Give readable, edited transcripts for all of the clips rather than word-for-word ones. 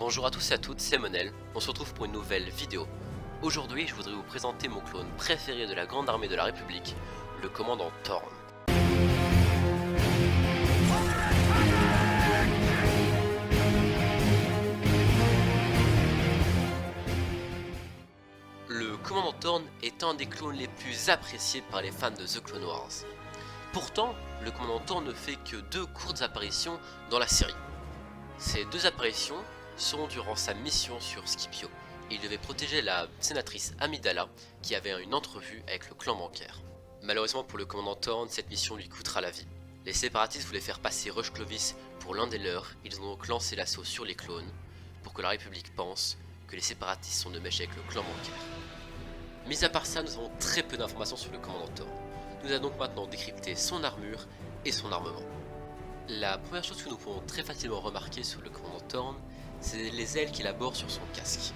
Bonjour à tous et à toutes, c'est Monel, on se retrouve pour une nouvelle vidéo. Aujourd'hui, je voudrais vous présenter mon clone préféré de la Grande Armée de la République, le commandant Thorn. Le commandant Thorn est un des clones les plus appréciés par les fans de The Clone Wars. Pourtant, le commandant Thorn ne fait que 2 courtes apparitions dans la série. Ces 2 apparitions sont durant sa mission sur Scipio. Il devait protéger la sénatrice Amidala qui avait une entrevue avec le clan bancaire. Malheureusement pour le commandant Thorn, cette mission lui coûtera la vie. Les séparatistes voulaient faire passer Rush Clovis pour l'un des leurs, ils ont donc lancé l'assaut sur les clones pour que la République pense que les séparatistes sont de mèche avec le clan bancaire. Mis à part ça, nous avons très peu d'informations sur le commandant Thorn. Nous allons donc maintenant décrypter son armure et son armement. La première chose que nous pouvons très facilement remarquer sur le commandant Thorn, c'est les ailes qu'il arbore sur son casque.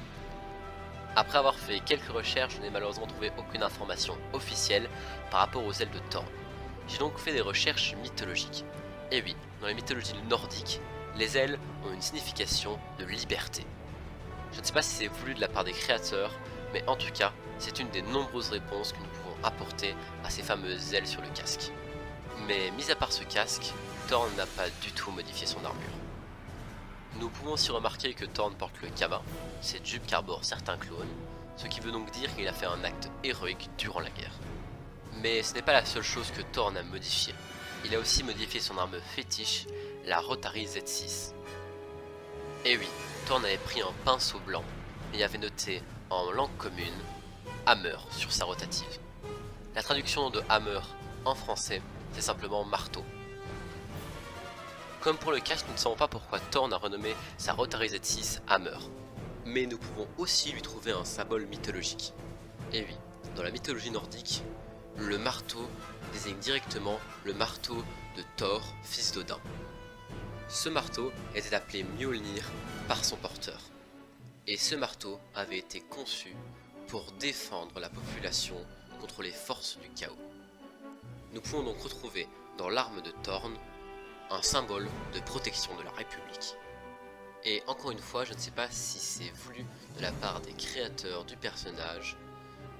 Après avoir fait quelques recherches, je n'ai malheureusement trouvé aucune information officielle par rapport aux ailes de Thorn. J'ai donc fait des recherches mythologiques. Et oui, dans les mythologies nordiques, les ailes ont une signification de liberté. Je ne sais pas si c'est voulu de la part des créateurs, mais en tout cas, c'est une des nombreuses réponses que nous pouvons apporter à ces fameuses ailes sur le casque. Mais mis à part ce casque, Thorn n'a pas du tout modifié son armure. Nous pouvons aussi remarquer que Thorn porte le Kama, cette jupe qu'arborent certains clones, ce qui veut donc dire qu'il a fait un acte héroïque durant la guerre. Mais ce n'est pas la seule chose que Thorn a modifiée. Il a aussi modifié son arme fétiche, la Rotary Z6. Et oui, Thorn avait pris un pinceau blanc et y avait noté en langue commune Hammer sur sa rotative. La traduction de Hammer en français, c'est simplement marteau. Comme pour le casque, nous ne savons pas pourquoi Thorn a renommé sa Rotary Z6 Hammer. Mais nous pouvons aussi lui trouver un symbole mythologique. Et oui, dans la mythologie nordique, le marteau désigne directement le marteau de Thor, fils d'Odin. Ce marteau était appelé Mjolnir par son porteur. Et ce marteau avait été conçu pour défendre la population contre les forces du chaos. Nous pouvons donc retrouver dans l'arme de Thorn un symbole de protection de la République. Et encore une fois, je ne sais pas si c'est voulu de la part des créateurs du personnage,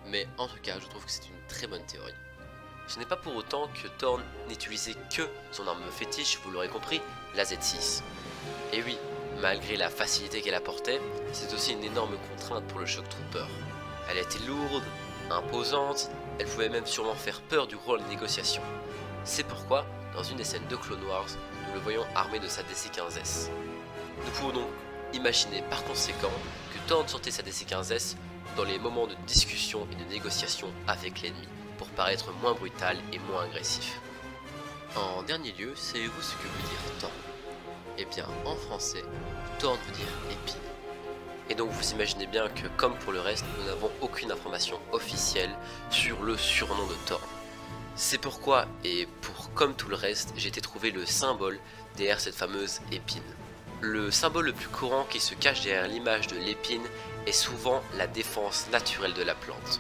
mais en tout cas, je trouve que c'est une très bonne théorie. Ce n'est pas pour autant que Thorn n'utilisait que son arme fétiche, vous l'aurez compris, la Z6. Et oui, malgré la facilité qu'elle apportait, c'est aussi une énorme contrainte pour le Shock Trooper. Elle était lourde, imposante, elle pouvait même sûrement faire peur du rôle de négociation. C'est pourquoi, dans une des scènes de Clone Wars, nous le voyons armé de sa DC-15S. Nous pouvons donc imaginer par conséquent que Thorn sortait sa DC-15S dans les moments de discussion et de négociation avec l'ennemi, pour paraître moins brutal et moins agressif. En dernier lieu, savez-vous ce que veut dire Thorn? Eh bien, en français, Thorn veut dire épine. Et donc vous imaginez bien que, comme pour le reste, nous n'avons aucune information officielle sur le surnom de Thorn. C'est pourquoi, et pour comme tout le reste, j'ai été trouver le symbole derrière cette fameuse épine. Le symbole le plus courant qui se cache derrière l'image de l'épine est souvent la défense naturelle de la plante.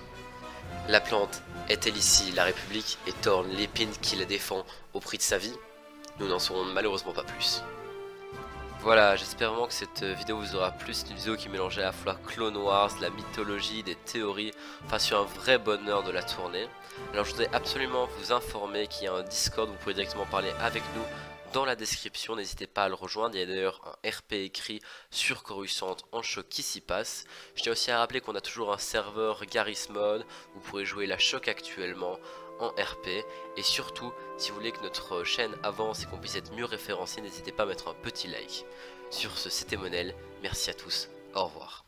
La plante est-elle ici la République et Thorn l'épine qui la défend au prix de sa vie? Nous n'en saurons malheureusement pas plus. Voilà, j'espère vraiment que cette vidéo vous aura plu. C'est une vidéo qui mélangeait à la fois Clone Wars, la mythologie, des théories, enfin sur un vrai bonheur de la tournée. Alors je voudrais absolument vous informer qu'il y a un Discord, vous pouvez directement parler avec nous dans la description, n'hésitez pas à le rejoindre. Il y a d'ailleurs un RP écrit sur Coruscant en choc qui s'y passe. Je tiens aussi à rappeler qu'on a toujours un serveur Garry's Mod, vous pourrez jouer la choc actuellement en RP, et surtout si vous voulez que notre chaîne avance et qu'on puisse être mieux référencé, n'hésitez pas à mettre un petit like. Sur ce, c'était Monel, merci à tous, au revoir.